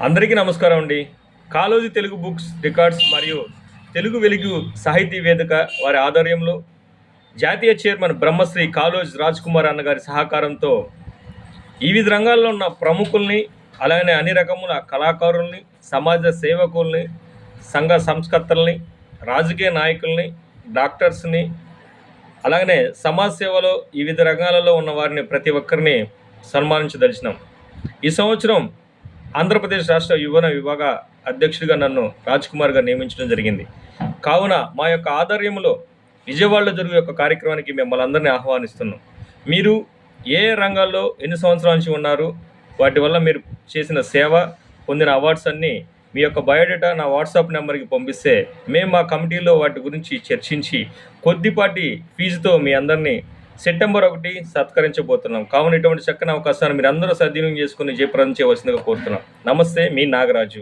అందరికీ నమస్కారం అండి. కాళోజీ తెలుగు బుక్స్ రికార్డ్స్ మరియు తెలుగు వెలుగు సాహితీ వేదిక వారి ఆధ్వర్యంలో జాతీయ చైర్మన్ బ్రహ్మశ్రీ కాళోజీ రాజ్ కుమార్ అన్నగారి సహకారంతో వివిధ రంగాల్లో ఉన్న ప్రముఖుల్ని, అలాగే అన్ని రకముల కళాకారుల్ని, సమాజ సేవకుల్ని, సంఘ సంస్కర్తల్ని, రాజకీయ నాయకుల్ని, డాక్టర్స్ని, అలాగనే సమాజ సేవలో వివిధ రంగాలలో ఉన్న వారిని ప్రతి ఒక్కరిని సన్మానించదలిచినాం. ఈ సంవత్సరం ఆంధ్రప్రదేశ్ రాష్ట్ర యువన విభాగ అధ్యక్షుడిగా నన్ను రాజ్ కుమార్ గారు నియమించడం జరిగింది. కావున మా యొక్క ఆధ్వర్యంలో విజయవాడలో జరిగే యొక్క కార్యక్రమానికి మిమ్మల్ని అందరినీ ఆహ్వానిస్తున్నాం. మీరు ఏ రంగాల్లో ఎన్ని సంవత్సరాల నుంచి ఉన్నారు, వాటి వల్ల మీరు చేసిన సేవ, పొందిన అవార్డ్స్ అన్నీ మీ యొక్క బయోడేటా నా వాట్సాప్ నెంబర్కి పంపిస్తే మేము మా కమిటీలో వాటి గురించి చర్చించి కొద్దిపాటి ఫీజుతో మీ అందరినీ సెప్టెంబర్ 1 సత్కరించబోతున్నాం. కావున ఇటువంటి చక్కని అవకాశాన్ని మీరు అందరూ సద్వినియోగం చేసుకుని జయప్రదం చేయవలసిందిగా కోరుతున్నాం. నమస్తే, మీ నాగరాజు.